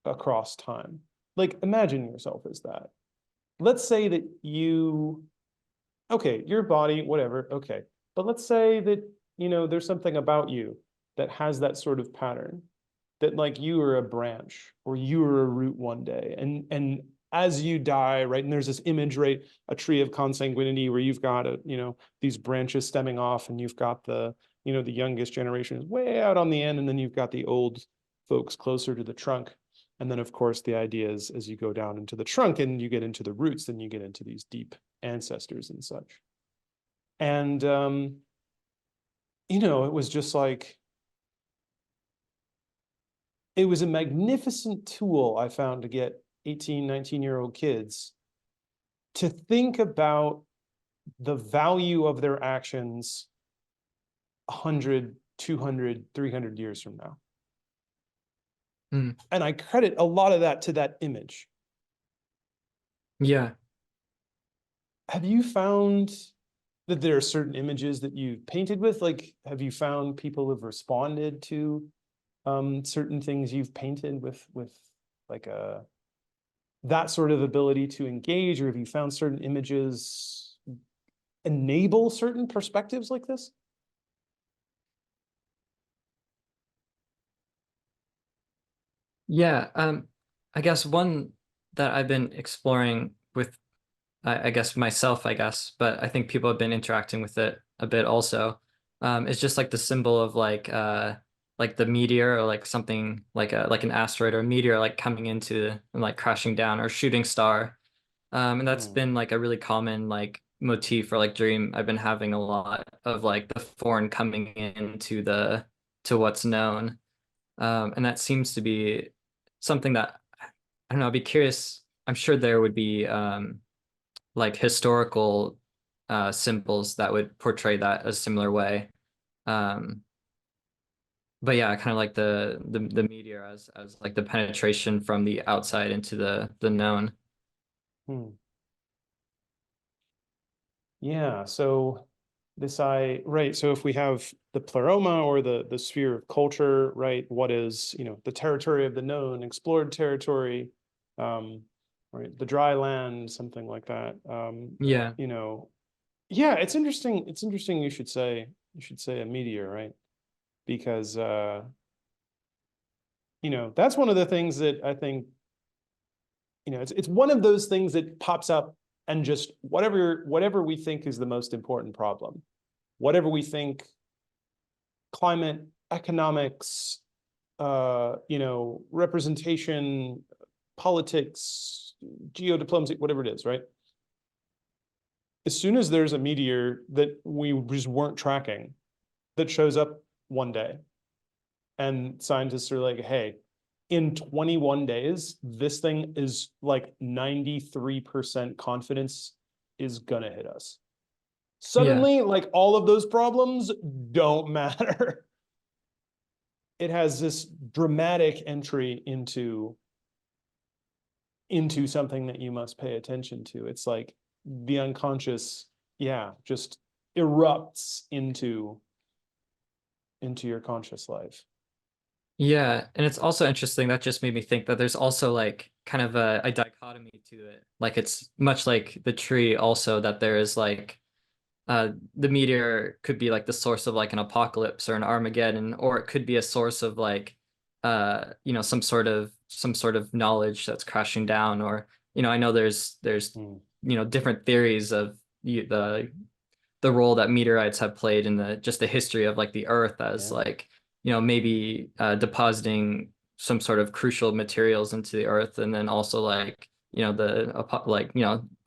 across time? Like, imagine yourself as that. Let's say that you, okay, your body, whatever, okay. But let's say that, there's something about you that has that sort of pattern, that like you are a branch or you are a root one day. And as you die, right, and there's this image, right, a tree of consanguinity where you've got these branches stemming off, and you've got the youngest generation is way out on the end, and then you've got the old folks closer to the trunk. And then, of course, the idea is as you go down into the trunk and you get into the roots, then you get into these deep ancestors and such. And, it was just like, it was a magnificent tool I found to get 18, 19-year-old kids to think about the value of their actions 100, 200, 300 years from now. Mm. And I credit a lot of that to that image. Yeah. Have you found that there are certain images that you've painted with? Like, have you found people have responded to certain things you've painted with like that sort of ability to engage, or have you found certain images enable certain perspectives like this? Yeah. I guess one that I've been exploring with, I guess myself, I guess, but I think people have been interacting with it a bit also. It's just like the symbol of like the meteor, or like something like an asteroid or a meteor like coming into and like crashing down, or shooting star. And that's Hmm. been like a really common like motif or like dream I've been having a lot of, like the foreign coming into the to what's known. And that seems to be something that, I don't know, I'd be curious. I'm sure there would be like historical symbols that would portray that a similar way. Um, but yeah, kind of like the meteor as like the penetration from the outside into the known. Hmm. Yeah, so right, so if we have the pleroma, or the sphere of culture, right, what is, the territory of the known, explored territory, um, right, the dry land, something like that. Yeah, You know, yeah, it's interesting you should say a meteor, right? Because that's one of the things that I think, it's one of those things that pops up, and just whatever we think is the most important problem, whatever we think, climate, economics, representation, politics, geodiplomacy, whatever it is, right? As soon as there's a meteor that we just weren't tracking that shows up one day, and scientists are like, hey, in 21 days, this thing is like 93% confidence is gonna hit us. yeah, Suddenly, like, all of those problems don't matter. It has this dramatic entry into something that you must pay attention to. It's like the unconscious, yeah, just erupts into your conscious life. yeah. And it's also interesting. That just made me think that there's also like kind of a dichotomy to it. Like it's much like the tree also, that there is like the meteor could be like the source of like an apocalypse or an Armageddon, or it could be a source of like some sort of knowledge that's crashing down. Or I know there's Hmm. different theories of the role that meteorites have played in the just the history of like the Earth, as Yeah. like maybe depositing some sort of crucial materials into the Earth, and then also like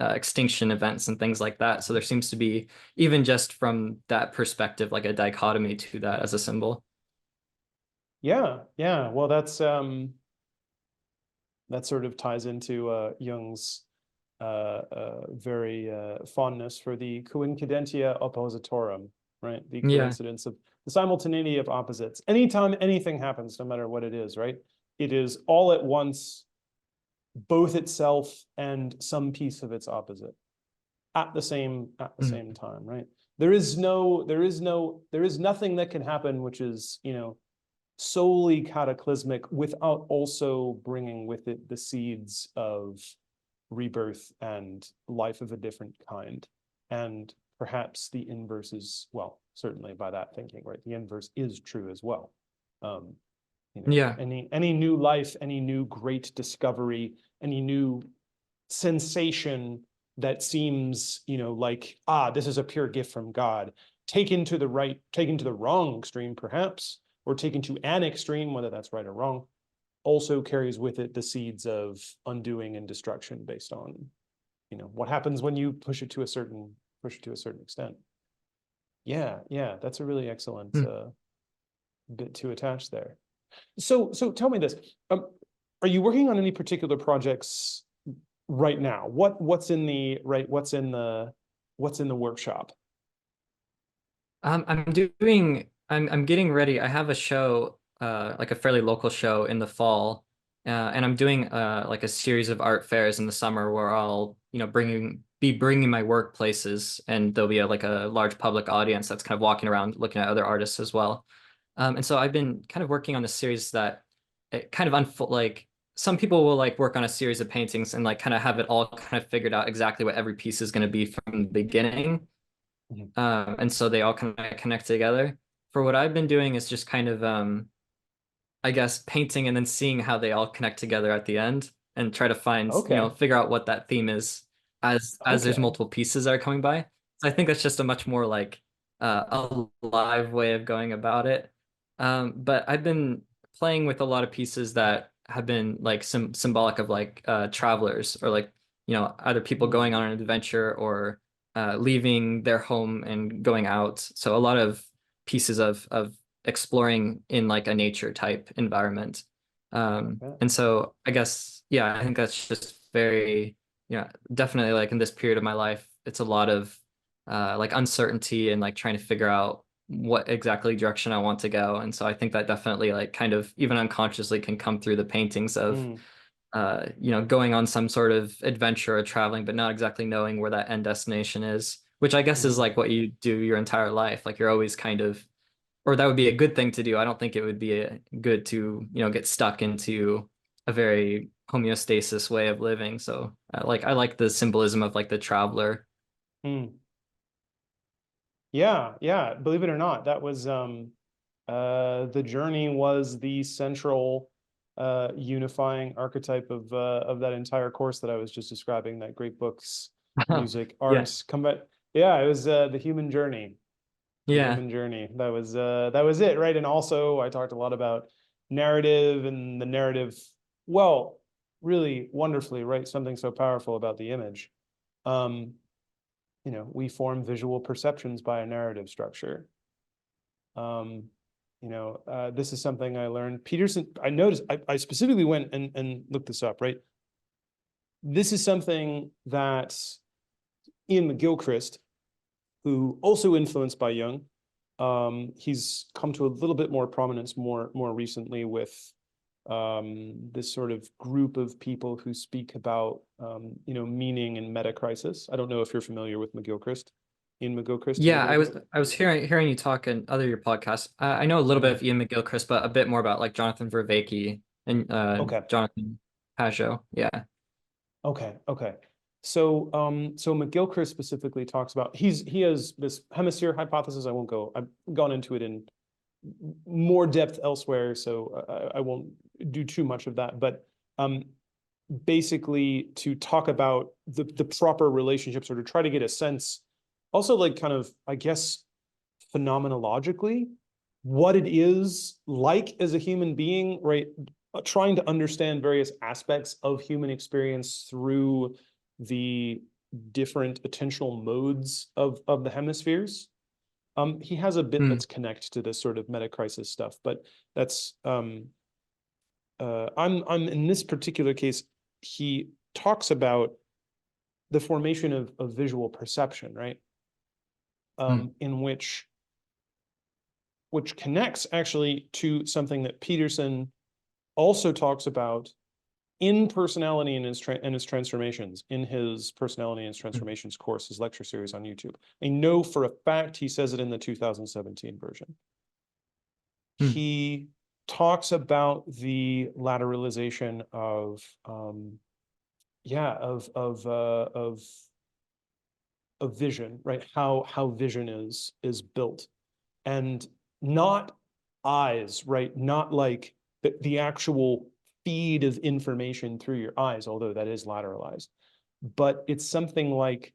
extinction events and things like that. So there seems to be, even just from that perspective, like a dichotomy to that as a symbol. Yeah, yeah. Well, that sort of ties into Jung's very fondness for the coincidentia oppositorum, right? The Yeah, coincidence of the simultaneity of opposites. Anytime anything happens, no matter what it is, right? It is all at once both itself and some piece of its opposite at the same Mm. time, right? There is nothing that can happen which is, solely cataclysmic without also bringing with it the seeds of rebirth and life of a different kind. And perhaps the inverse is, well, certainly by that thinking, right? The inverse is true as well. Um, Yeah. any new life, any new great discovery, any new sensation that seems, like, this is a pure gift from God, taken to the wrong extreme, perhaps, or taken to an extreme, whether that's right or wrong, also carries with it the seeds of undoing and destruction based on, what happens when you push it to a certain extent. Yeah, that's a really excellent Mm. bit to attach there. So tell me this. Are you working on any particular projects right now? What's in the workshop? I'm getting ready. I have a show, like a fairly local show in the fall, and I'm doing like a series of art fairs in the summer where I'll, be bringing my work places, and there'll be like a large public audience that's kind of walking around looking at other artists as well. And so I've been kind of working on a series that it kind of unfold like some people will like work on a series of paintings and like kind of have it all kind of figured out exactly what every piece is going to be from the beginning. Mhm. And so they all kind of connect together. For what I've been doing is just kind of I guess painting and then seeing how they all connect together at the end and try to find, Okay. figure out what that theme is as there's Okay. multiple pieces that are coming by. So I think that's just a much more like alive way of going about it. But I've been playing with a lot of pieces that have been like symbolic of like travelers or like, either people going Hmm. on an adventure or leaving their home and going out. So a lot of pieces of exploring in like a nature type environment. Okay. And so I guess, yeah, I think that's just very, definitely like in this period of my life, it's a lot of like uncertainty and like trying to figure out what exactly direction I want to go. And so I think that definitely like kind of even unconsciously can come through the paintings of Hmm. going on some sort of adventure or traveling, but not exactly knowing where that end destination is, which I guess is Hmm. like what you do your entire life. Like you're always kind of, or that would be a good thing to do. I don't think it would be good to, get stuck into a very homeostasis way of living. So I like the symbolism of like the traveler. Hmm. Yeah. Believe it or not, that was the journey was the central unifying archetype of that entire course that I was just describing, that great books, music, Yeah. arts, combat. Yeah, it was the human journey. The Yeah. human journey. That was it, right? And also I talked a lot about narrative and the narrative, well, really wonderfully, right? Something so powerful about the image. Um, we form visual perceptions by a narrative structure. Um, this is something I learned. Peterson, I noticed, I specifically went and looked this up, right? This is something that Ian McGilchrist, who also influenced by Jung, he's come to a little bit more prominence more recently with this sort of group of people who speak about meaning and meta crisis. I don't know if you're familiar with McGilchrist. Ian McGilchrist, have you Yeah, heard of him? I was hearing you talk in other your podcasts. I know a little bit Hmm. of Ian McGilchrist, but a bit more about like Jonathan Vervaeke and Okay. Jonathan Pageau. Yeah. Okay. So McGilchrist specifically talks about he has this hemisphere hypothesis. I won't go. I've gone into it in more depth elsewhere, so I won't do too much of that. But um, basically, to talk about the proper relationships, or to try to get a sense, also like kind of, I guess, phenomenologically, what it is like as a human being, right? Trying to understand various aspects of human experience through the different attentional modes of the hemispheres. He has a bit Hmm. that's connected to this sort of meta crisis stuff, but that's I'm in this particular case, he talks about the formation of visual perception, right? Hmm. In which connects actually to something that Peterson also talks about in personality and its transformations, in his personality and its transformations course, his lecture series on YouTube. I know for a fact he says it in the 2017 version. He talks about the lateralization of vision, right? How vision is built, and not eyes, right? Not like the actual feed of information through your eyes, although that is lateralized, but it's something like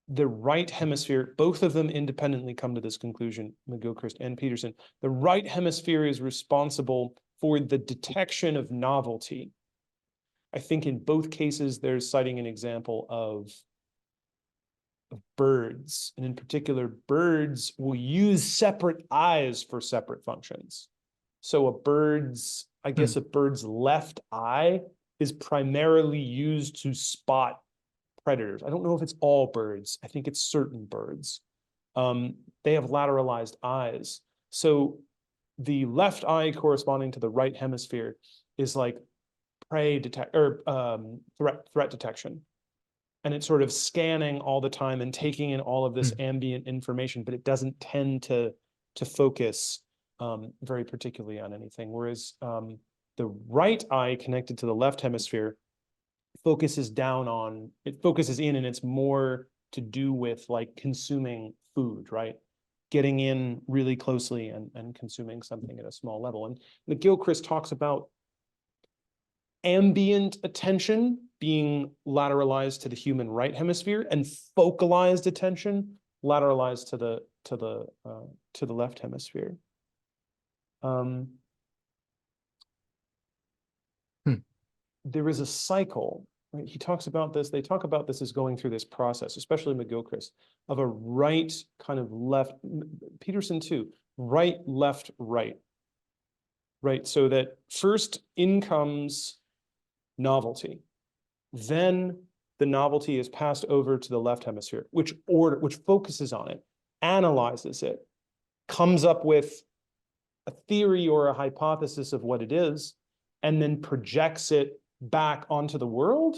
the right hemisphere. Both of them independently come to this conclusion, McGilchrist and Peterson. The right hemisphere is responsible for the detection of novelty. I think in both cases, they're citing an example of birds, and in particular, birds will use separate eyes for separate functions. So I guess a bird's left eye is primarily used to spot predators. I don't know if it's all birds. I think it's certain birds. They have lateralized eyes. So the left eye corresponding to the right hemisphere is like prey detect or threat detection. And it's sort of scanning all the time and taking in all of this ambient information, but it doesn't tend to focus very particularly on anything. Whereas the right eye connected to the left hemisphere focuses in, and it's more to do with like consuming food, right? Getting in really closely and consuming something at a small level. And McGilchrist talks about ambient attention being lateralized to the human right hemisphere, and focalized attention lateralized to the left hemisphere. There is a cycle, right? He talks about this. They talk about this as going through this process, especially McGilchrist, of a right kind of left. Peterson too, right, left, right. Right. So that first in comes novelty. Then the novelty is passed over to the left hemisphere, which focuses on it, analyzes it, comes up with a theory or a hypothesis of what it is, and then projects it back onto the world.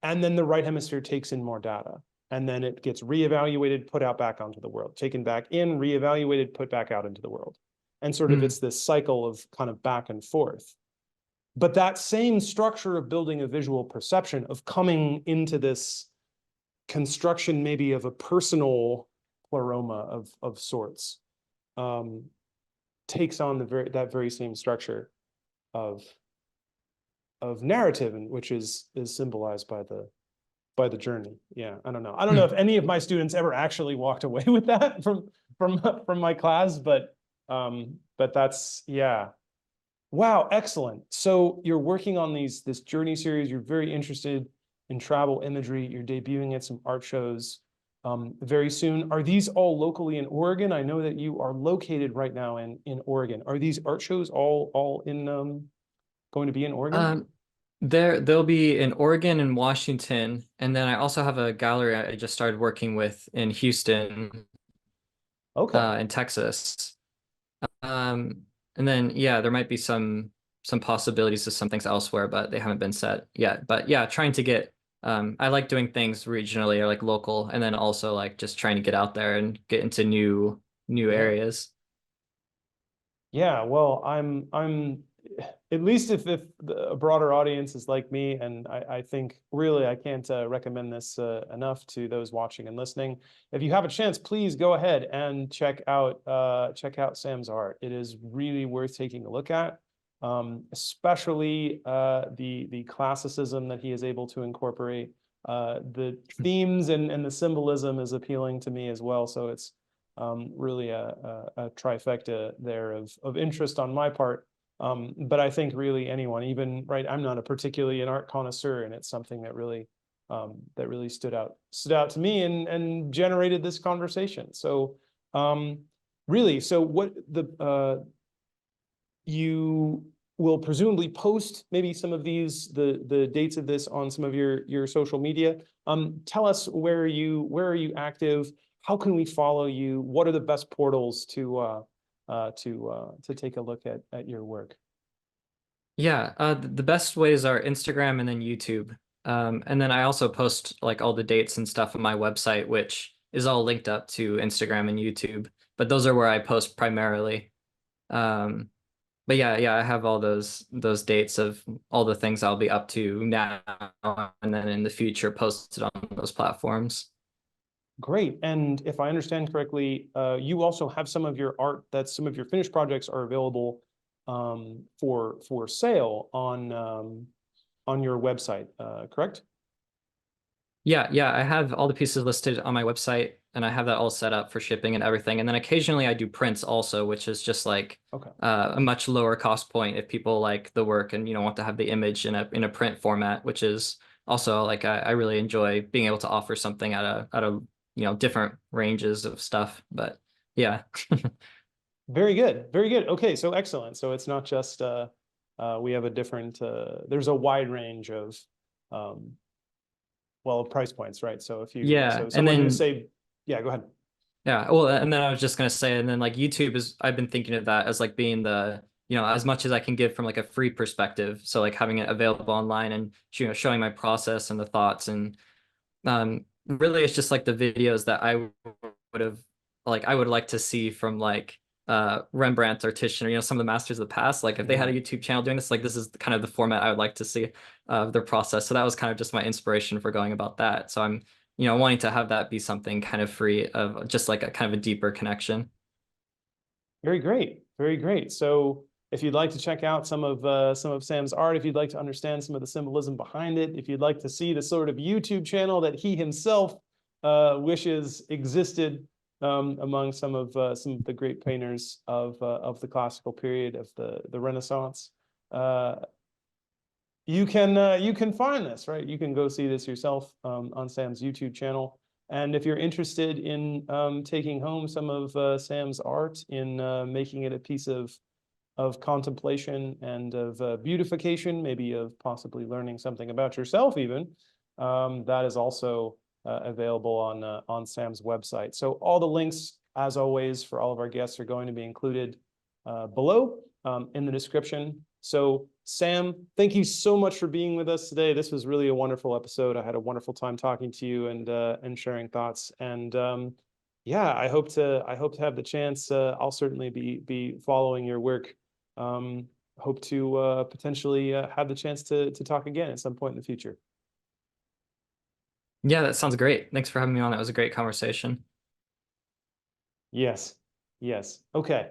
And then the right hemisphere takes in more data. And then it gets reevaluated, put out back onto the world, taken back in, reevaluated, put back out into the world. And sort of it's this cycle of kind of back and forth. But that same structure of building a visual perception, of coming into this construction maybe of a personal pleroma of sorts, takes on that very same structure of narrative, and which is symbolized by the journey. Yeah, I don't know if any of my students ever actually walked away with that from my class, but that's, yeah. Wow, excellent. So you're working on this journey series. You're very interested in travel imagery. You're debuting at some art shows very soon. Are these all locally in Oregon? I know that you are located right now in Oregon. Are these art shows all in going to be in Oregon? They'll be in Oregon and Washington, and then I also have a gallery I just started working with in Houston, in Texas. And then yeah, there might be some possibilities of some things elsewhere, but they haven't been set yet. But yeah, trying to get I like doing things regionally or like local, and then also like just trying to get out there and get into new areas. Yeah, well, I'm at least if a broader audience is like me, and I think really I can't recommend this enough to those watching and listening. If you have a chance, please go ahead and check out Sam's art. It is really worth taking a look at, especially the classicism that he is able to incorporate. The themes and the symbolism is appealing to me as well. So it's really a trifecta there of interest on my part. But I think really anyone, even, right, I'm not a particularly an art connoisseur, and it's something that really stood out to me and generated this conversation. So really, so what you will presumably post maybe some of the dates of this on some of your social media. Tell us where are you active? How can we follow you? What are the best portals to take a look at your work? Yeah, the best ways are Instagram and then YouTube. And then I also post like all the dates and stuff on my website, which is all linked up to Instagram and YouTube. But those are where I post primarily. Um, but yeah, I have all those dates of all the things I'll be up to now and then in the future posted on those platforms. Great. And if I understand correctly, you also have some of your art that some of your finished projects are available for sale on your website, correct? Yeah, I have all the pieces listed on my website and I have that all set up for shipping and everything. And then occasionally I do prints also, which is just like Okay. a much lower cost point if people like the work and want to have the image in a print format, which is also like I really enjoy being able to offer something at a different ranges of stuff. But yeah. Very good. Very good. Okay, so excellent. So it's not just we have a different there's a wide range of um well price points, right? So if you Yeah. so And someone who then say, yeah, go ahead. yeah, well, and then I was just gonna say, and then like YouTube is, I've been thinking of that as like being the, as much as I can give from like a free perspective. So like having it available online and showing my process and the thoughts, and really it's just like the videos that I would have, like I would like to see from like Rembrandt or Titian or some of the masters of the past. Like if they had a Mhm. YouTube channel doing this, like this is kind of the format I would like to see their process. So that was kind of just my inspiration for going about that. So I'm wanting to have that be something kind of free of just like a kind of a deeper connection. Very great. Very great. So if you'd like to check out some of Sam's art, if you'd like to understand some of the symbolism behind it, if you'd like to see the sort of YouTube channel that he himself wishes existed among some of the great painters of the classical period of the Renaissance, uh, you can find this, right? You can go see this yourself on Sam's YouTube channel. And if you're interested in taking home some of Sam's art, in making it a piece of contemplation and of beautification, maybe of possibly learning something about yourself even, that is also available on Sam's website. So all the links, as always, for all of our guests are going to be included below in the description. So Sam, thank you so much for being with us today. This was really a wonderful episode. I had a wonderful time talking to you and sharing thoughts. And yeah, I hope to have the chance. I'll certainly be following your work. Hope to potentially have the chance to talk again at some point in the future. Yeah, that sounds great. Thanks for having me on. That was a great conversation. Yes, yes. Okay.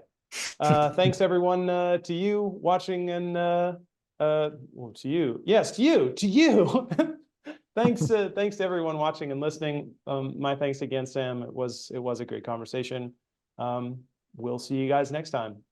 Thanks everyone to you watching and well, to you. Yes, to you. Thanks to everyone watching and listening. My thanks again, Sam. It was a great conversation. We'll see you guys next time.